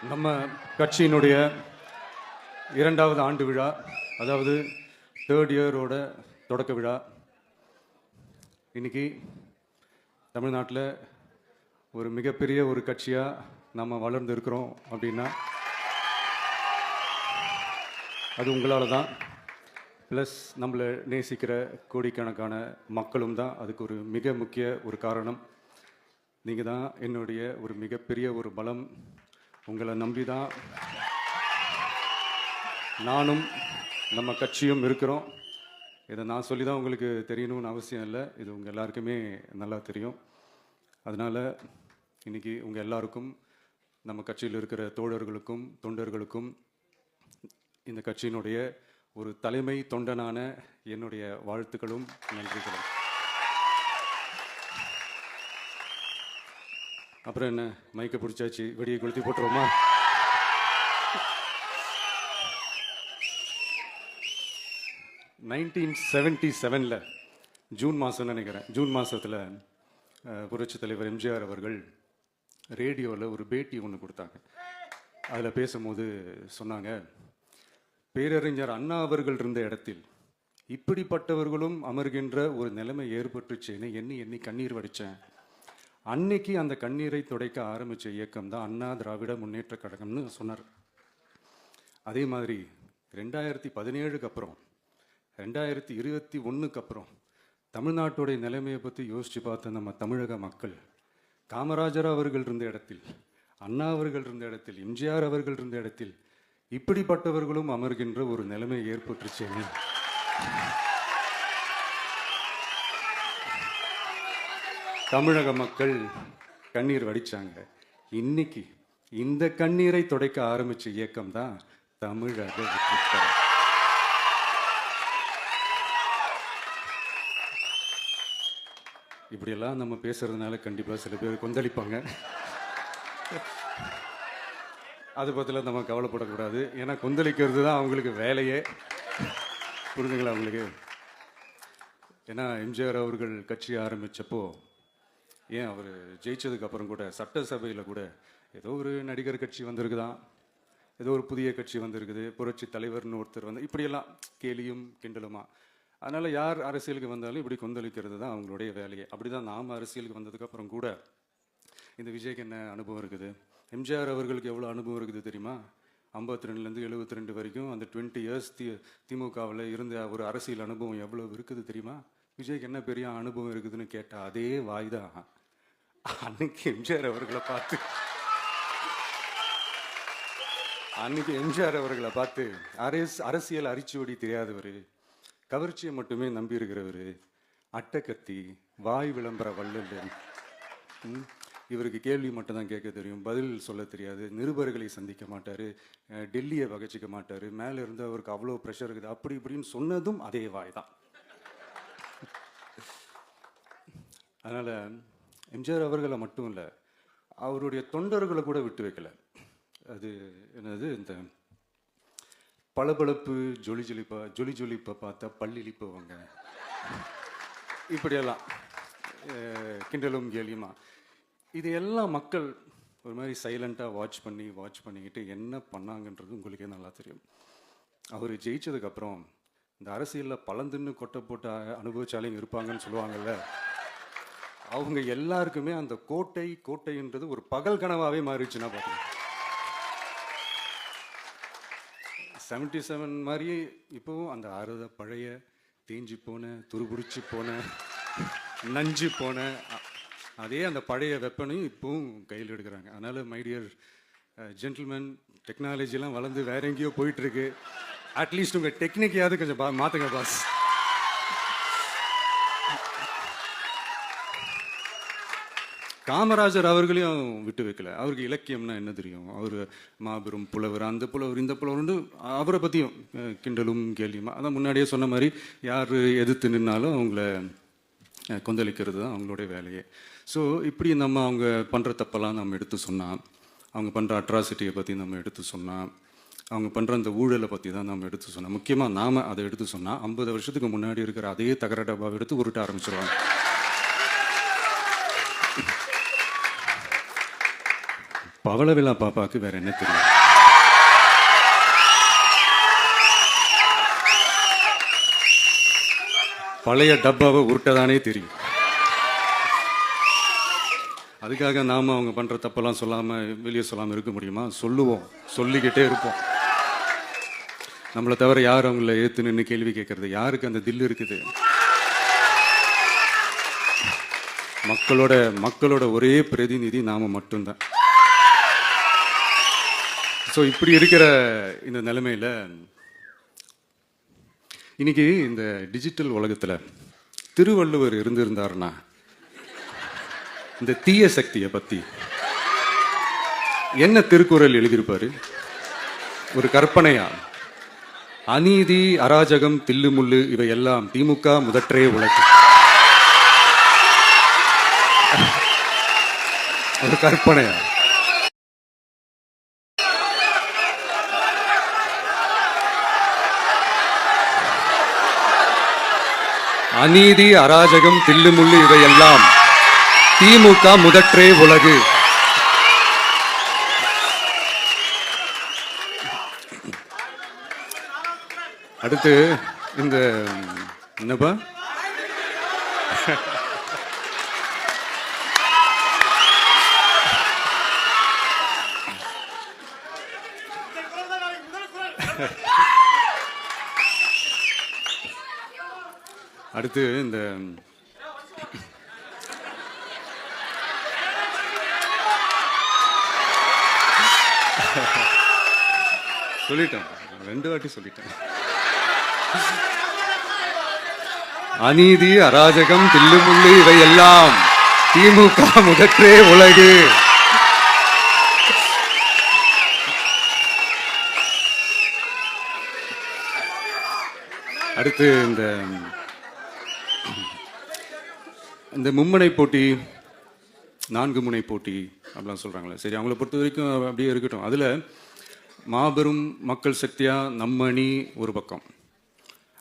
நம்ம கட்சியினுடைய 2வது ஆண்டு விழா, அதாவது 3rd இயரோட தொடக்க விழா இன்னைக்கு தமிழ்நாட்டில் ஒரு மிகப்பெரிய ஒரு கட்சியாக நம்ம வளர்ந்து இருக்கிறோம் அப்படின்னா அது உங்களால் தான். ப்ளஸ் நம்மளை நேசிக்கிற கோடிக்கணக்கான மக்களும் தான் அதுக்கு ஒரு மிக முக்கிய ஒரு காரணம். நீங்கள் தான் என்னுடைய ஒரு மிகப்பெரிய ஒரு பலம். உங்களை நம்பி தான் நானும் நம்ம கட்சியும் இருக்கிறோம். இதை நான் சொல்லி தான் உங்களுக்கு தெரியணும்னு அவசியம் இல்லை, இது உங்கள் எல்லாருக்குமே நல்லா தெரியும். அதனால் இன்றைக்கி உங்கள் எல்லாருக்கும், நம்ம கட்சியில் இருக்கிற தோழர்களுக்கும் தொண்டர்களுக்கும், இந்த கட்சியினுடைய ஒரு தலைமை தொண்டனான என்னுடைய வாழ்த்துக்களும் நன்றிகளும். அப்புறம் என்ன, மைக்கை பிடிச்சாச்சு, வெடியை கொளுத்தி போட்டுருவோமா? (1977) ஜூன் மாதம் நினைக்கிறேன், ஜூன் மாதத்தில் புரட்சி தலைவர் எம்ஜிஆர் அவர்கள் ரேடியோவில் ஒரு பேட்டி ஒன்று கொடுத்தாங்க. அதில் பேசும்போது சொன்னாங்க, பேரறிஞர் அண்ணா அவர்கள் இருந்த இடத்தில் இப்படிப்பட்டவர்களும் அமர்கின்ற ஒரு நிலைமை ஏற்பட்டுச்சேன்னு எண்ணி எண்ணி கண்ணீர் வடித்தேன். அன்னைக்கு அந்த கண்ணீரை துடைக்க ஆரம்பித்த இயக்கம் தான் அண்ணா திராவிட முன்னேற்ற கழகம்னு சொன்னார். அதே மாதிரி 2017க்கு அப்புறம் 2021க்கு அப்புறம் தமிழ்நாட்டுடைய நிலைமையை பற்றி யோசித்து பார்த்த நம்ம தமிழக மக்கள், காமராஜர் அவர்கள் இருந்த இடத்தில், அண்ணா அவர்கள் இருந்த இடத்தில், எம்ஜிஆர் அவர்கள் இருந்த இடத்தில் இப்படிப்பட்டவர்களும் அமர்கின்ற ஒரு நிலைமை ஏற்பட்டுச்சேன்னு தமிழக மக்கள் கண்ணீர் வடிச்சாங்க. இன்னைக்கு இந்த கண்ணீரை துடைக்க ஆரம்பிச்ச இயக்கம் தான் தமிழக வெற்றிக்கழகம். இப்படியெல்லாம் நம்ம பேசுறதுனால கண்டிப்பாக சில பேர் கொந்தளிப்பாங்க. அதை பற்றிலாம் நம்ம கவலைப்படக்கூடாது, ஏன்னா கொந்தளிக்கிறது தான் அவங்களுக்கு வேலையே. புரிஞ்சுங்களா அவங்களுக்கு? ஏன்னா எம்ஜிஆர் அவர்கள் கட்சி ஆரம்பித்தப்போ, ஏன் அவர் ஜெயிச்சதுக்கு அப்புறம் கூட சட்டசபையில் கூட ஏதோ ஒரு நடிகர் கட்சி வந்திருக்குதான், ஏதோ ஒரு புதிய கட்சி வந்திருக்குது, புரட்சி தலைவர்னு ஒருத்தர் வந்து, இப்படியெல்லாம் கேலியும் கிண்டலுமா. அதனால் யார் அரசியலுக்கு வந்தாலும் இப்படி கொந்தளிக்கிறது தான் அவங்களுடைய வேலையை. அப்படி தான் நாம் அரசியலுக்கு வந்ததுக்கப்புறம் கூட இந்த விஜய்க்கு என்ன அனுபவம் இருக்குது, எம்ஜிஆர் அவர்களுக்கு எவ்வளோ அனுபவம் இருக்குது தெரியுமா? 52லேருந்து 72 வரைக்கும் அந்த 20 இயர்ஸ் திமுகவில் இருந்த ஒரு அரசியல் அனுபவம் எவ்வளோ இருக்குது தெரியுமா? விஜய்க்கு என்ன பெரிய அனுபவம் இருக்குதுன்னு கேட்டால் அதே வாய் தான். அன்னைக்கு எம்ஜிஆர் அவர்களை பார்த்து அரசியல் அரிச்சுவடி தெரியாதவர், கவர்ச்சியை மட்டுமே நம்பி இருக்கிறவர், அட்டக்கத்தி, வாய் விளம்பர வள்ளல், இவருக்கு கேள்வி மட்டும் தான் கேட்க தெரியும், பதில் சொல்ல தெரியாது, நிருபர்களை சந்திக்க மாட்டார், டெல்லியை வகச்சிக்க மாட்டார், மேலே இருந்து அவருக்கு அவ்வளோ ப்ரெஷர் இருக்குது, அப்படி இப்படின்னு சொன்னதும் அதே வாய் தான். அதனால் எம்ஜிஆர் அவர்களை மட்டும் இல்லை, அவருடைய தொண்டர்களை கூட விட்டு வைக்கல. அது என்னது, இந்த பளபளப்பு ஜொலி ஜொலிப்பை பார்த்தா பல்லிழிப்பவங்க, இப்படியெல்லாம் கிண்டலும் கேலியுமா. இது எல்லாம் மக்கள் ஒரு மாதிரி சைலண்ட்டாக வாட்ச் பண்ணிக்கிட்டு என்ன பண்ணாங்கன்றது உங்களுக்கே நல்லா தெரியும். அவர் ஜெயிச்சதுக்கப்புறம் இந்த அரசியலில் பழந்துன்னு கொட்டை போட்டு அனுபவிச்சாலையும் இருப்பாங்கன்னு சொல்லுவாங்கல்ல, அவங்க எல்லாருக்குமே அந்த கோட்டைன்றது ஒரு பகல் கனவாகவே மாறிடுச்சுன்னா பார்த்தீங்க. 77 மாதிரியே இப்போவும் அந்த பழைய தேஞ்சி போன, துருபிடிச்சி போன, நஞ்சு போன அதே அந்த பழைய வெப்பனையும் இப்போவும் கையில் எடுக்கிறாங்க. அதனால் மை டியர் ஜென்டில்மேன், டெக்னாலஜிலாம் வளர்ந்து வேற எங்கேயோ போயிட்டுருக்கு, அட்லீஸ்ட் உங்கள் டெக்னிக்கையாவது கொஞ்சம் மாற்றுங்க பாஸ். காமராஜர் அவர்களையும் விட்டு வைக்கல. அவருக்கு இலக்கியம்னா என்ன தெரியும், அவர் மாபெரும் புலவர், அந்த புலவர் இந்த புலவர்னு அவரை பற்றியும் கிண்டலும் கேள்வியுமா. அதான் முன்னாடியே சொன்ன மாதிரி யார் எதிர்த்து நின்னாலும் அவங்கள கொந்தளிக்கிறது தான் அவங்களுடைய வேலையே. ஸோ இப்படி நம்ம அவங்க பண்ணுற தப்பெல்லாம் நம்ம எடுத்து சொன்னால், அவங்க பண்ணுற அட்ராசிட்டியை பற்றி நம்ம எடுத்து சொன்னால், அவங்க பண்ணுற அந்த ஊழலை பற்றி தான் நம்ம எடுத்து சொன்னோம். முக்கியமாக நாம் அதை எடுத்து சொன்னால் 50 வருஷத்துக்கு முன்னாடி இருக்கிற அதே தகர டப்பாவை எடுத்து உருட்ட ஆரம்பிச்சிருவாங்க. பவளவிழா பாப்பாக்கு வேற என்ன தெரியும்? பழைய டப்பாவை உருட்டதானே தெரியும். அதுக்காக நாம அவங்க பண்ற தப்பெல்லாம் சொல்லாம வெளியே சொல்லாம இருக்க முடியுமா? சொல்லுவோம், சொல்லிக்கிட்டே இருப்போம். நம்மளை தவிர யார் அவங்கள ஏத்து நின்று கேள்வி கேட்கறது? யாருக்கு அந்த தில்லு இருக்குது? மக்களோட ஒரே பிரதிநிதி நாம மட்டும்தான். ஸோ இப்படி இருக்கிற இந்த நிலைமையில இன்னைக்கு இந்த டிஜிட்டல் உலகத்துல திருவள்ளுவர் இருந்திருந்தாருன்னா இந்த தீய சக்தியை பத்தி என்ன திருக்குறள் எழுதியிருப்பாரு? ஒரு கற்பனையா, அநீதி, அராஜகம், தில்லுமுள்ளு இவையெல்லாம் திமுக முதற்றே உலகு. ஒரு கற்பனையா? அநீதி, அராஜகம், தில்லுமுள்ளு இவையெல்லாம் திமுக முதற்றே உலகு. அடுத்து இந்த என்னப்பா அடுத்து இந்த சொல்லிட்டேன், 2 வாட்டி சொல்லிட்டேன். அநீதி, அராஜகம், தில்லுமுள்ளு இவையெல்லாம் திமுக முதற்றே உலகு. அடுத்து இந்த மும்முனை போட்டி, 4 முனை போட்டி அப்படிலாம் சொல்றாங்களே, சரி அவங்கள பொறுத்த வரைக்கும் அப்படியே இருக்கட்டும். அதுல மாபெரும் மக்கள் சக்தியா நம்ம அணி ஒரு பக்கம்,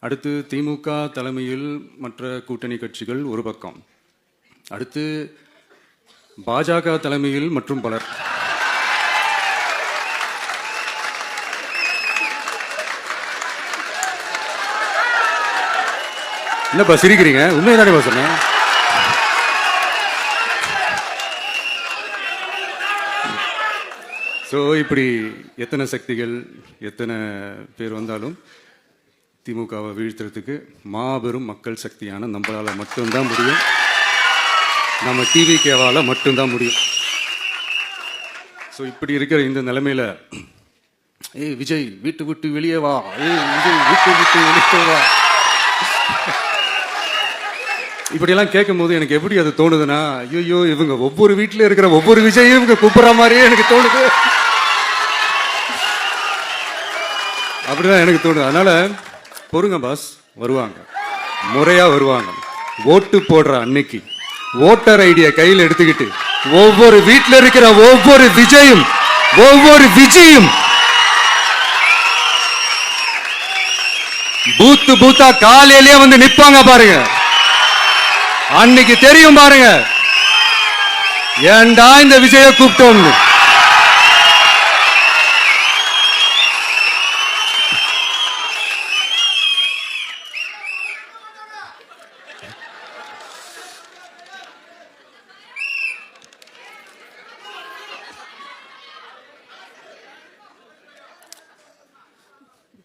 அடுத்து திமுக தலைமையில் மற்ற கூட்டணி கட்சிகள் ஒரு பக்கம், அடுத்து பாஜக தலைமையில் மற்றும் பலர். என்னப்பா சிரிக்கிறீங்க? உண்மைதானே சொன்னேன். ஸோ இப்படி எத்தனை சக்திகள், எத்தனை பேர் வந்தாலும் திமுகவை வீழ்த்துறதுக்கு மாபெரும் மக்கள் சக்தியான நம்மளால மட்டும்தான் முடியும். நம்ம டிவிகேவால மட்டும்தான் முடியும். ஸோ இப்படி இருக்கிற இந்த நிலைமையில விஜய் வீட்டு விட்டு வெளியே வா, விஜய் வீட்டு விட்டு வெளியே வா, இப்படியெல்லாம் கேட்கும் போது எனக்கு எப்படி அது தோணுதுன்னா, ஐயோ இவங்க ஒவ்வொரு வீட்டில இருக்கிற ஒவ்வொரு விஜயும் இவங்க கூப்பிடுற மாதிரியே எனக்கு தோணுது. அப்படிதான் எனக்கு தோணுது. அதனால பொறுங்க பாஸ், வருவாங்க, முறையா வருவாங்க. ஓட்டு போடுற அன்னைக்கு ஓட்டர் ஐடியா கையில் எடுத்துக்கிட்டு ஒவ்வொரு வீட்டில் இருக்கிற ஒவ்வொரு விஜயும் பூத்தா காலையிலேயே வந்து நிப்பாங்க பாருங்க. அன்னைக்கு தெரியும் பாருங்க, ஏண்டா இந்த விஜய கூப்பிட்டோம்.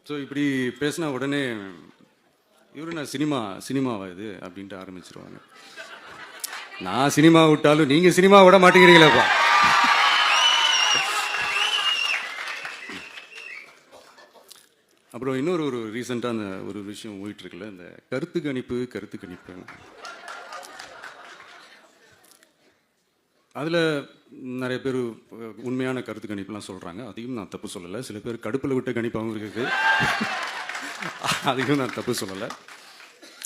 ஸோ இப்படி பேசினா உடனே இவரு நான் சினிமாவா இது அப்படின்ட்டு ஆரம்பிச்சிருவாங்க. நான் சினிமா விட்டாலும் நீங்க சினிமா விட மாட்டேங்கிறீங்களேப்பா. அப்புறம் இன்னொரு ரீசெண்டாக அந்த ஒரு விஷயம் போயிட்டு இருக்குல்ல, இந்த கருத்து கணிப்பு அதில் நிறைய பேர் உண்மையான கருத்து கணிப்புலாம் சொல்கிறாங்க. அதையும் நான் தப்பு சொல்லலை. சில பேர் கடுப்பில் விட்ட கணிப்பாகவும் இருக்குது, அதையும் நான் தப்பு சொல்லலை.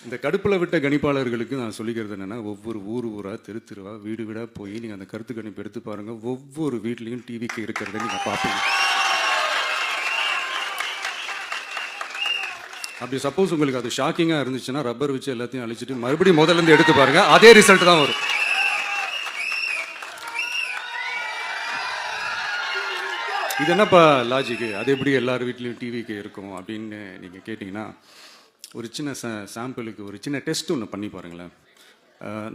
இந்த கடுப்பில் விட்ட கணிப்பாளர்களுக்கு நான் சொல்லிக்கிறது என்னென்னா, ஒவ்வொரு ஊராக தெருவா வீடு வீடாக போய் நீங்கள் அந்த கருத்து கணிப்பு எடுத்து பாருங்கள். ஒவ்வொரு வீட்லேயும் டிவிக்கு இருக்கிறத நீங்கள் பார்ப்பீங்க. அப்படி சப்போஸ் உங்களுக்கு அது ஷாக்கிங்காக இருந்துச்சுன்னா ரப்பர் வச்சு எல்லாத்தையும் அழிச்சிட்டு மறுபடியும் முதல்ல இருந்து எடுத்து பாருங்கள், அதே ரிசல்ட் தான் வரும். இது என்னப்பா லாஜிக்கு, அது எப்படி எல்லார் வீட்லேயும் டிவிக்கு இருக்கும் அப்படின்னு நீங்கள் கேட்டிங்கன்னா, ஒரு சின்ன சாம்பிளுக்கு ஒரு சின்ன டெஸ்ட் ஒன்று பண்ணி பாருங்களேன்.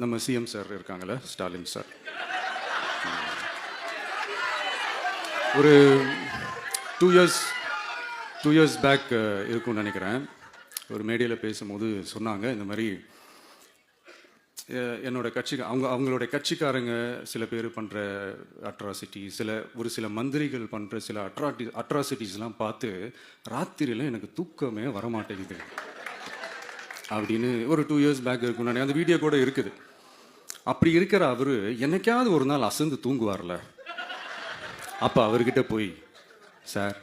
நம்ம சிஎம் சார் இருக்காங்களே, ஸ்டாலின் சார், ஒரு 2 years பேக் இருக்கும்னு நினைக்கிறேன். ஒரு மேடையில் பேசும்போது சொன்னாங்க, இந்த மாதிரி என்னோட அவங்களோட கட்சிக்காரங்க சில பேர் பண்ணுற அட்ராசிட்டி, ஒரு சில மந்திரிகள் பண்ணுற சில அட்ராசிட்டிஸ்லாம் பார்த்து ராத்திரியில் எனக்கு தூக்கமே வரமாட்டேங்குது அப்படின்னு ஒரு 2 years பேக் இருக்குன்னு அந்த வீடியோ கூட இருக்குது. அப்படி இருக்கிற அவரு என்னைக்காவது ஒரு நாள் அசந்து தூங்குவார்ல, அப்போ அவர்கிட்ட போய், சார்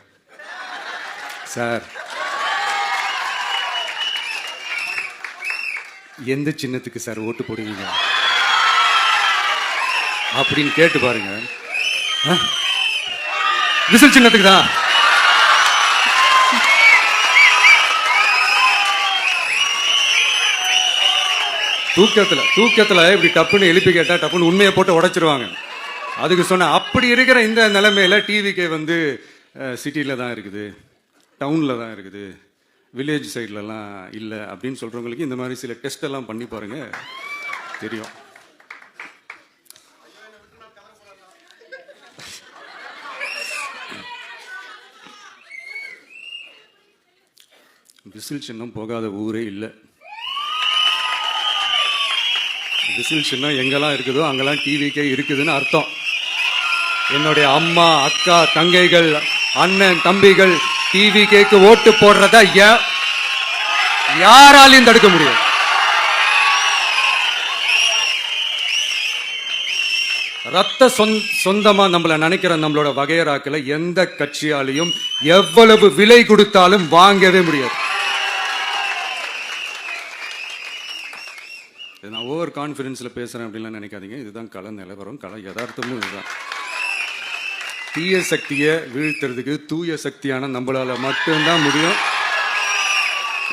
சார் எந்த சின்னத்துக்கு சார் ஓட்டு போடுவீங்க அப்படின்னு கேட்டு பாருங்க. விசில் சின்னத்துக்கு தான். தூக்கத்துல இப்படி டப்புன்னு எழுப்பி கேட்டா டப்புன்னு உண்மையை போட்டு உடைச்சிருவாங்க. அதுக்கு சொன்ன, அப்படி இருக்கிற இந்த நிலைமையில டிவிக்கே வந்து சிட்டியில தான் இருக்குது, டவுன்ல தான் இருக்குது, வில்லேஜ் சைட்லலாம் இல்லை அப்படின்னு சொல்றவங்களுக்கு இந்த மாதிரி சில டெஸ்ட் எல்லாம் பண்ணி பாருங்க, தெரியும். விசில் சின்னம் போகாத ஊரே இல்லை. விசில் சின்னம் எங்கெல்லாம் இருக்குதோ அங்கெல்லாம் டிவிக்கே இருக்குதுன்னு அர்த்தம். என்னுடைய அம்மா, அக்கா, தங்கைகள், அண்ணன், தம்பிகள் டிவிக்கேக்கு ஓட்டு போடுறத யாராலையும் தடுக்க முடியும். ரத்த சொந்தமா நம்மள நினைக்கிற நம்மளோட வகையராக்களை எந்த கட்சியாலையும் எவ்வளவு விலை கொடுத்தாலும் வாங்கவே முடியாது. நான் ஓவர் கான்பிடன்ஸ்ல பேசுறேன் அப்படின்லாம் நினைக்காதீங்க. இதுதான் கள நிலவரம், கள யதார்த்தமும் இதுதான். தீய சக்தியை வீழ்த்துறதுக்கு தூய சக்தியான நம்மளால மட்டும்தான் முடியும்.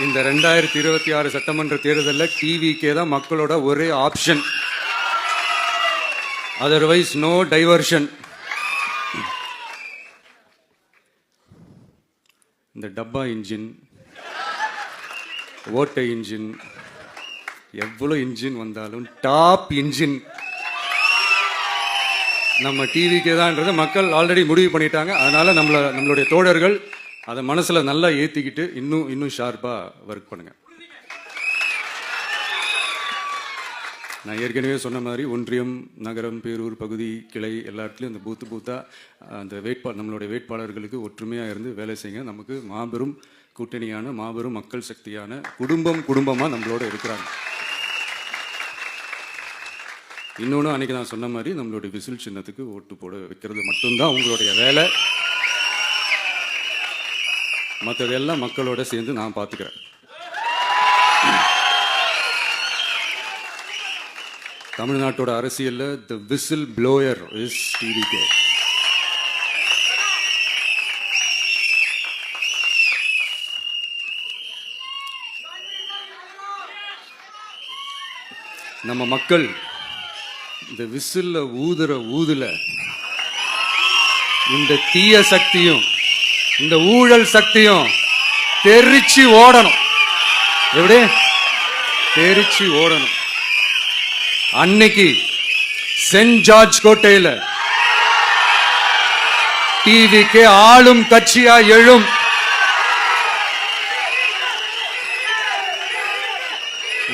இந்த 2026 சட்டமன்ற தேர்தலில் டிவிக்கே தான் மக்களோட ஒரே ஆப்ஷன். Otherwise no diversion. இந்த டப்பா இன்ஜின், ஓட்டை இன்ஜின், எவ்வளோ இன்ஜின் வந்தாலும் டாப் இன்ஜின் நம்ம டிவிக்கே தான்ன்றதை மக்கள் ஆல்ரெடி முடிவு பண்ணிட்டாங்க. அதனால நம்மளுடைய தோழர்கள் அதை மனசுல நல்லா ஏத்திக்கிட்டு இன்னும் ஷார்ப்பா ஒர்க் பண்ணுங்க. நான் ஏற்கனவே சொன்ன மாதிரி ஒன்றியம், நகரம், பேரூர், பகுதி, கிளை எல்லா இடத்துலையும் அந்த பூத்தா அந்த நம்மளுடைய வேட்பாளர்களுக்கு ஒற்றுமையாக இருந்து வேலை செய்யுங்க. நமக்கு மாபெரும் கூட்டணியான, மாபெரும் மக்கள் சக்தியான குடும்பமாக நம்மளோட இருக்கிறாங்க. இன்னொன்று, அன்னைக்கு நான் சொன்ன மாதிரி நம்மளுடைய விசில் சின்னத்துக்கு ஓட்டு போட வைக்கிறது மட்டும்தான் உங்களுடைய வேலை. மற்றதெல்லாம் மக்களோட சேர்ந்து நான் பார்த்துக்கிறேன். தமிழ்நாட்டோட அரசியல்ல தி விசில் ப்ளோயர் இஸ் டிவிகே. நம்ம மக்கள் இந்த விசில்ல ஊதுல இந்த தீய சக்தியும் இந்த ஊழல் சக்தியும் தெரிச்சு ஓடணும். எப்படி தெரிச்சு ஓடணும்? அன்னைக்கு சென்ட் ஜார்ஜ் கோட்டையில டிவிக்கு ஆளும் கட்சியா எழும்.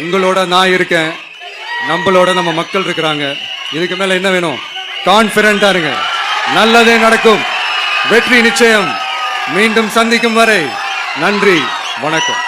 உங்களோட நான் இருக்கேன், நம்மளோட நம்ம மக்கள் இருக்கிறாங்க. இதுக்கு மேல என்ன வேணும்? கான்பிடண்டா இருங்க, நல்லதே நடக்கும், வெற்றி நிச்சயம். மீண்டும் சந்திக்கும் வரை நன்றி, வணக்கம்.